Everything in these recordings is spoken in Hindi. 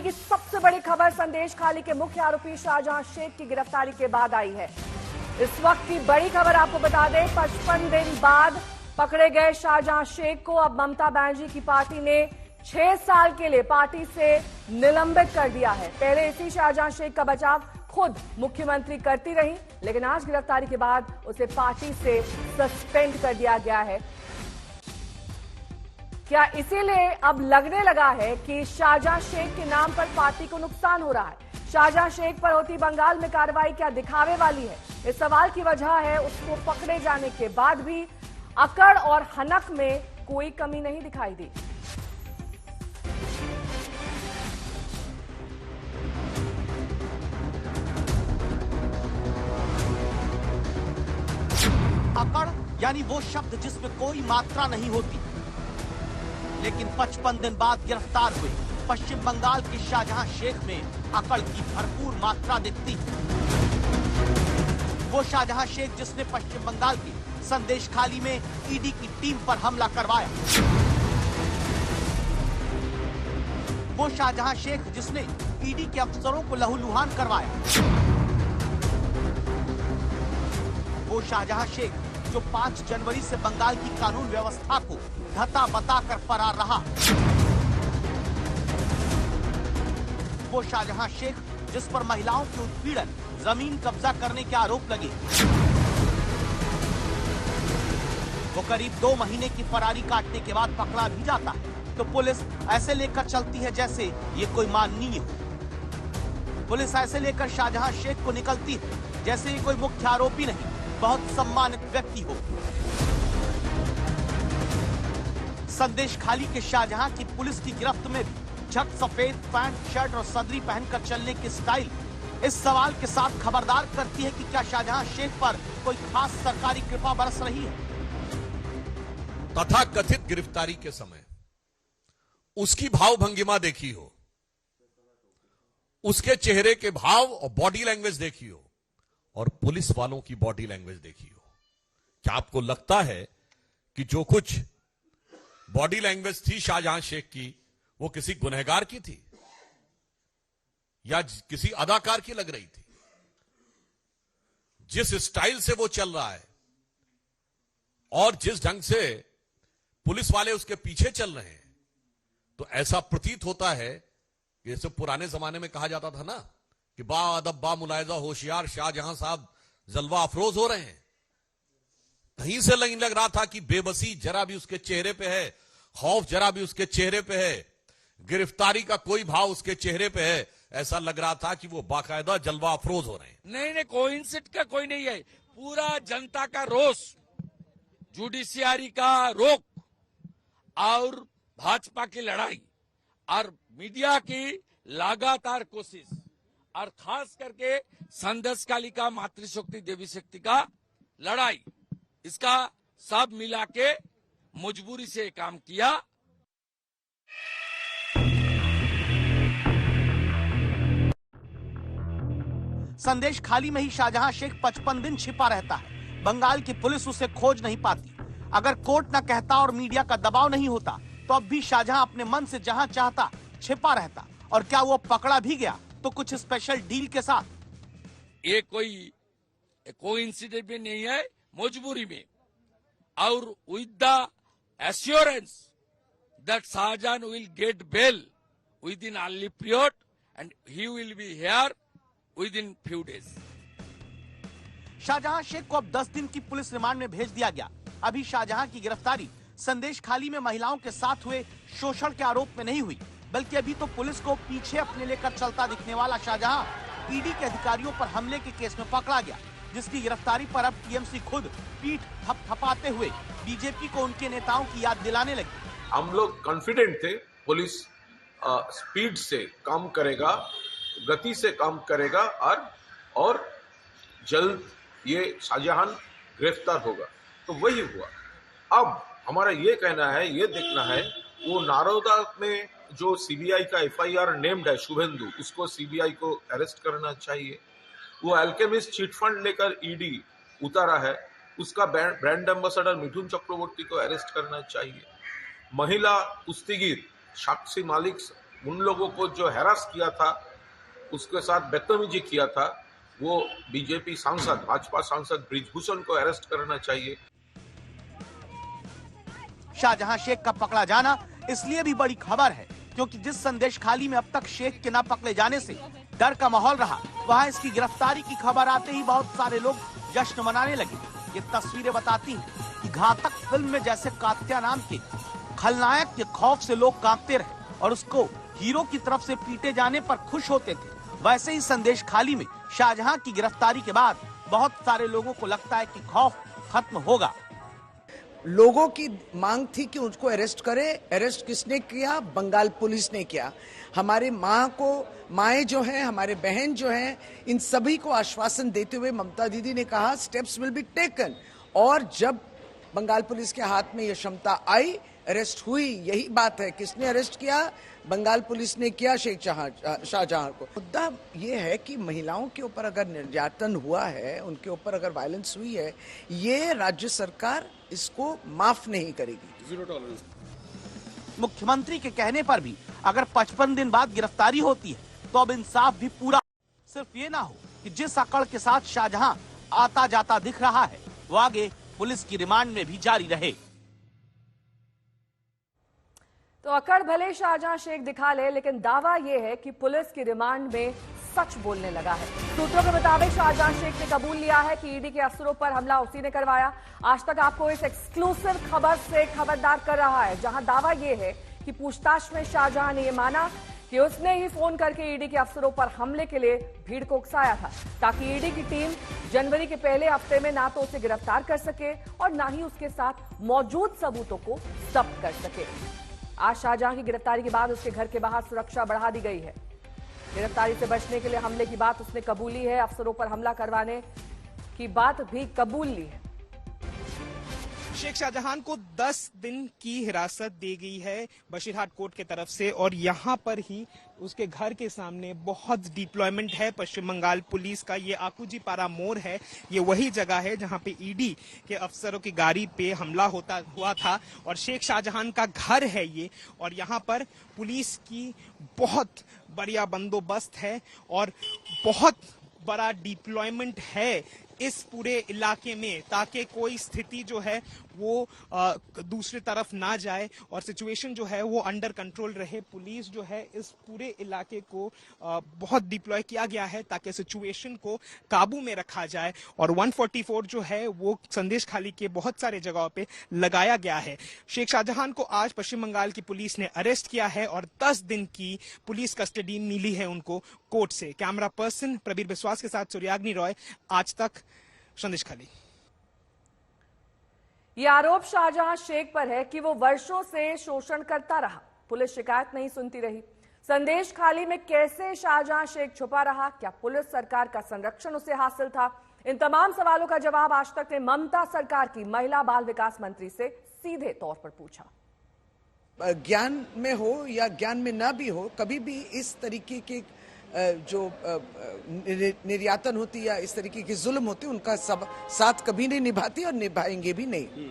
अभी की सबसे बड़ी खबर संदेश खाली के मुख्य आरोपी शाहजहां शेख की गिरफ्तारी के बाद आई है। इस वक्त की बड़ी खबर आपको बता दें, 55 दिन बाद पकड़े गए शाहजहां शेख को अब ममता बनर्जी की पार्टी ने 6 साल के लिए पार्टी से निलंबित कर दिया है। पहले इसी शाहजहां शेख का बचाव खुद मुख्यमंत्री करती रही, लेकिन आज गिरफ्तारी के बाद उसे पार्टी से सस्पेंड कर दिया गया है। क्या इसीलिए अब लगने लगा है कि शाहजहां शेख के नाम पर पार्टी को नुकसान हो रहा है? शाहजहां शेख पर होती बंगाल में कार्रवाई क्या दिखावे वाली है? इस सवाल की वजह है उसको पकड़े जाने के बाद भी अकड़ और हनक में कोई कमी नहीं दिखाई दी। अकड़ यानी वो शब्द जिसमें कोई मात्रा नहीं होती, लेकिन 55 दिन बाद गिरफ्तार हुए पश्चिम बंगाल के शाहजहां शेख में अकड़ की भरपूर मात्रा दिखती है। वो शाहजहां शेख जिसने पश्चिम बंगाल के संदेश खाली में ईडी की टीम पर हमला करवाया। वो शाहजहां शेख जिसने ईडी के अफसरों को लहूलुहान करवाया। वो शाहजहां शेख जो 5 जनवरी से बंगाल की कानून व्यवस्था को धता बताकर फरार रहा। वो शाहजहां शेख जिस पर महिलाओं के उत्पीड़न, जमीन कब्जा करने के आरोप लगे। वो करीब 2 महीने की फरारी काटने के बाद पकड़ा भी जाता है तो पुलिस ऐसे लेकर चलती है जैसे ये कोई माननीय हो। पुलिस ऐसे लेकर शाहजहां शेख को निकलती है जैसे ये कोई मुख्य आरोपी नहीं, बहुत सम्मानित व्यक्ति हो। संदेश खाली के शाहजहां की पुलिस की गिरफ्त में भी झट सफेद पैंट, शर्ट और सदरी पहनकर चलने की स्टाइल इस सवाल के साथ खबरदार करती है कि क्या शाहजहां शेख पर कोई खास सरकारी कृपा बरस रही है। तथा कथित गिरफ्तारी के समय उसकी भाव भंगिमा देखी हो, उसके चेहरे के भाव और बॉडी लैंग्वेज देखी हो, और पुलिस वालों की बॉडी लैंग्वेज देखी हो। क्या आपको लगता है कि जो कुछ बॉडी लैंग्वेज थी शाहजहां शेख की वो किसी गुनहगार की थी या किसी अदाकार की लग रही थी? जिस स्टाइल से वो चल रहा है और जिस ढंग से पुलिस वाले उसके पीछे चल रहे हैं, तो ऐसा प्रतीत होता है कि जैसे पुराने जमाने में कहा जाता था ना कि बा अदब बा मुलायजा होशियार शाहजहां साहब जलवा अफरोज हो रहे हैं। कहीं से नहीं लग रहा था कि बेबसी जरा भी उसके चेहरे पे है, खौफ जरा भी उसके चेहरे पे है, गिरफ्तारी का कोई भाव उसके चेहरे पे है। ऐसा लग रहा था कि वो बाकायदा जलवा अफरोज हो रहे हैं। नहीं, कोइंसिड का कोई नहीं है। पूरा जनता का रोष, जुडिशियरी का रोक और भाजपा की लड़ाई और मीडिया की लगातार कोशिश और खास करके संदेश खाली का मातृशक्ति देवी शक्ति का लड़ाई, इसका सब मिला के मजबूरी से काम किया। संदेश खाली में ही शाहजहां शेख 55 दिन छिपा रहता है। बंगाल की पुलिस उसे खोज नहीं पाती। अगर कोर्ट न कहता और मीडिया का दबाव नहीं होता तो अब भी शाहजहां अपने मन से जहां चाहता छिपा रहता। और क्या वो पकड़ा भी गया तो कुछ स्पेशल डील के साथ। ये कोई इंसिडेंट भी नहीं है, मजबूरी में और with the assurance that Shahjahan will get bail within early period and he will be here within few days. Shahjahan Sheikh को अब 10 दिन की पुलिस रिमांड में भेज दिया गया। अभी शाहजहां की गिरफ्तारी संदेश खाली में महिलाओं के साथ हुए शोषण के आरोप में नहीं हुई, बल्कि अभी तो पुलिस को पीछे अपने लेकर चलता दिखने वाला शाहजहां ईडी के अधिकारियों पर हमले के केस में पकड़ा गया, जिसकी गिरफ्तारी पर अब टीएमसी खुद पीठ थपथपाते हुए बीजेपी को उनके नेताओं की याद दिलाने लगी। हम लोग कॉन्फिडेंट थे पुलिस स्पीड से काम करेगा, गति से काम करेगा और जल्द ये शाहजहां गिरफ्तार होगा। तो वही हुआ। अब हमारा ये कहना है, ये देखना है वो नारोदा में जो सीबीआई का एफआईआर नेम्ड है शुभेंदु, उसको सीबीआई को अरेस्ट करना चाहिए। वो अल्केमिस्ट चिट फंड लेकर ईडी उतारा है, उसका ब्रांड एम्बेसडर मिथुन चक्रवर्ती को अरेस्ट करना चाहिए। महिला कुश्तीगीर साक्षी मालिक उन लोगों को जो हैरास किया था, उसके साथ बदतमीजी किया था, वो बीजेपी सांसद, भाजपा सांसद ब्रिजभूषण को अरेस्ट करना चाहिए। शाहजहां शेख का पकड़ा जाना इसलिए भी बड़ी खबर है क्योंकि जिस संदेश खाली में अब तक शेख के न पकड़े जाने से डर का माहौल रहा, वहां इसकी गिरफ्तारी की खबर आते ही बहुत सारे लोग जश्न मनाने लगे। ये तस्वीरें बताती हैं कि घातक फिल्म में जैसे कात्या नाम के खलनायक के खौफ से लोग कांपते रहे और उसको हीरो की तरफ से पीटे जाने पर खुश होते थे, वैसे ही संदेश खाली में शाहजहां की गिरफ्तारी के बाद बहुत सारे लोगों को लगता है कि खौफ खत्म होगा। लोगों की मांग थी कि उसको अरेस्ट करे। अरेस्ट किसने किया? बंगाल पुलिस ने किया। हमारे माएँ जो हैं, हमारे बहन जो हैं, इन सभी को आश्वासन देते हुए ममता दीदी ने कहा स्टेप्स विल बी टेकन। और जब बंगाल पुलिस के हाथ में यह क्षमता आई, अरेस्ट हुई, यही बात है। किसने अरेस्ट किया? बंगाल पुलिस ने किया शाहजहां को। मुद्दा ये है कि महिलाओं के ऊपर अगर निर्यातन हुआ है, उनके ऊपर अगर वायलेंस हुई है, ये राज्य सरकार इसको माफ नहीं करेगी। Zero tolerance. मुख्यमंत्री के कहने पर भी अगर 55 दिन बाद गिरफ्तारी होती है तो अब इंसाफ भी पूरा। सिर्फ ये ना हो कि जिस अकड़ के साथ शाहजहां आता जाता दिख रहा है वो आगे पुलिस की रिमांड में भी जारी रहे। तो अकड़ भले शाहजहां शेख दिखा ले, लेकिन दावा यह है कि पुलिस की रिमांड में सच बोलने लगा है। सूत्रों के मुताबिक शाहजहां शेख ने कबूल लिया है कि ईडी के अफसरों पर हमला उसी ने करवाया। आज तक आपको इस एक्सक्लूसिव खबर से खबरदार कर रहा है, जहां दावा यह है कि पूछताछ में शाहजहां ने यह माना कि उसने ही फोन करके ईडी के अफसरों पर हमले के लिए भीड़ को उकसाया था, ताकि ईडी की टीम जनवरी के पहले हफ्ते में ना तो उसे गिरफ्तार कर सके और ना ही उसके साथ मौजूद सबूतों को जब्त कर सके। आज शाहजहां की गिरफ्तारी के बाद उसके घर के बाहर सुरक्षा बढ़ा दी गई है। गिरफ्तारी से बचने के लिए हमले की बात उसने कबूली है, अफसरों पर हमला करवाने की बात भी कबूल ली है। शेख शाहजहां को 10 दिन की हिरासत दी गई है बशीरहाट कोर्ट की तरफ से, और यहाँ पर ही उसके घर के सामने बहुत डिप्लॉयमेंट है पश्चिम बंगाल पुलिस का। ये आकूजी पारा मोड़ है, ये वही जगह है जहाँ पे ईडी के अफसरों की गाड़ी पे हमला हुआ था और शेख शाहजहां का घर है ये। और यहाँ पर पुलिस की बहुत बढ़िया बंदोबस्त है और बहुत बड़ा डिप्लॉयमेंट है इस पूरे इलाके में, ताकि कोई स्थिति जो है वो दूसरी तरफ ना जाए और सिचुएशन जो है वो अंडर कंट्रोल रहे। पुलिस जो है इस पूरे इलाके को बहुत डिप्लॉय किया गया है ताकि सिचुएशन को काबू में रखा जाए। और 144 जो है वो संदेश खाली के बहुत सारे जगहों पे लगाया गया है। शेख शाहजहां को आज पश्चिम बंगाल की पुलिस ने अरेस्ट किया है और 10 दिन की पुलिस कस्टडी मिली है उनको कोर्ट से। कैमरा पर्सन प्रबीर विश्वास के साथ सूर्याग्नि रॉय, आज तक, संदेश खाली। ये आरोप शाहजहां शेख पर है कि वो वर्षों से शोषण करता रहा, पुलिस शिकायत नहीं सुनती रही। संदेश खाली में कैसे शाहजहां शेख छुपा रहा? क्या पुलिस सरकार का संरक्षण उसे हासिल था? इन तमाम सवालों का जवाब आज तक ने ममता सरकार की महिला बाल विकास मंत्री से सीधे तौर पर पूछा। ज्ञान में हो या ज्ञान में ना भी हो, कभी भी इस तरीके के जो निर्यातन होती या इस तरीके की जुल्म होती, उनका सब साथ कभी नहीं निभाती और निभाएंगे भी नहीं।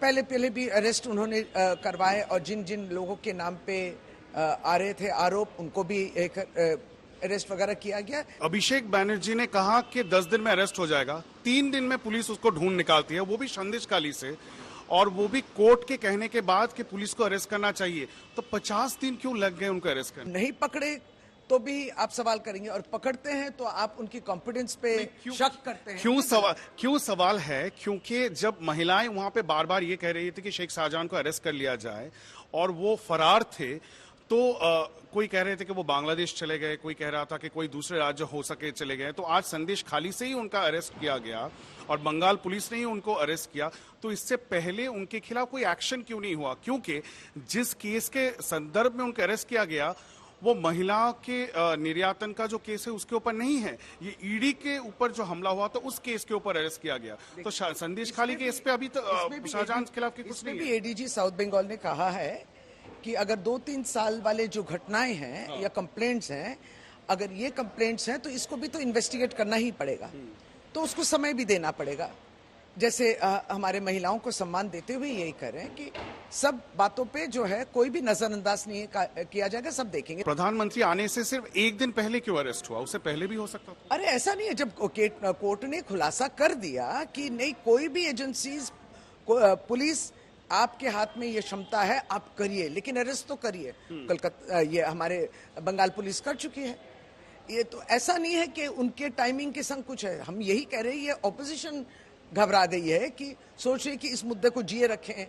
पहले भी अरेस्ट उन्होंने करवाए और जिन जिन लोगों के नाम पे आ रहे थे आरोप, उनको भी एक अरेस्ट वगैरह किया गया। अभिषेक बैनर्जी ने कहा कि 10 दिन में अरेस्ट हो जाएगा, 3 दिन में पुलिस उसको ढूंढ निकालती है, वो भी संदेश खाली से, और वो भी कोर्ट के कहने के बाद कि पुलिस को अरेस्ट करना चाहिए। तो 50 दिन क्यों लग गए उनको अरेस्ट करने? नहीं पकड़े तो भी आप सवाल करेंगे और पकड़ते हैं तो आप उनकी कॉन्फिडेंस पे शक करते हैं। क्यों सवाल है? क्योंकि जब महिलाएं वहां पे बार बार ये कह रही थी कि शेख शाहजहां को अरेस्ट कर लिया जाए और वो फरार थे, तो कोई कह रहे थे कि वो बांग्लादेश चले गए, कोई कह रहा था कि कोई दूसरे राज्य हो सके चले गए। तो आज संदेश खाली से ही उनका अरेस्ट किया गया और बंगाल पुलिस ने ही उनको अरेस्ट किया। तो इससे पहले उनके खिलाफ कोई एक्शन क्यों नहीं हुआ? क्योंकि जिस केस के संदर्भ में उनको अरेस्ट किया गया वो महिलाओं के निर्यातन का जो केस है उसके ऊपर नहीं है, ये ईडी के ऊपर जो हमला हुआ था उस केस के ऊपर अरेस्ट किया गया। तो संदेश खाली के इस पे अभी तो शाहजहां के खिलाफ कुछ नहीं है। एडीजी साउथ बंगाल ने कहा है कि अगर 2-3 साल वाले जो घटनाएं हैं या कंप्लेंट्स हैं, अगर ये कंप्लेंट्स हैं तो इसको भी तो इन्वेस्टिगेट करना ही पड़ेगा, तो उसको समय भी देना पड़ेगा। जैसे हमारे महिलाओं को सम्मान देते हुए यही करें कि सब बातों पे जो है कोई भी नजरअंदाज नहीं किया जाएगा, सब देखेंगे। प्रधानमंत्री आने से सिर्फ एक दिन पहले क्यों अरेस्ट हुआ? उससे पहले भी हो सकता था। अरे ऐसा नहीं है, जब कोर्ट ने खुलासा कर दिया कि नहीं कोई भी एजेंसीज पुलिस आपके हाथ में ये क्षमता है, आप करिए, लेकिन अरेस्ट तो करिए। कलकत्ता ये हमारे बंगाल पुलिस कर चुकी है। ये तो ऐसा नहीं है कि उनके टाइमिंग के संग कुछ है। हम यही कह रहे हैं, ये ऑपोजिशन घबरा गई है कि सोच रही कि इस मुद्दे को जिए रखें।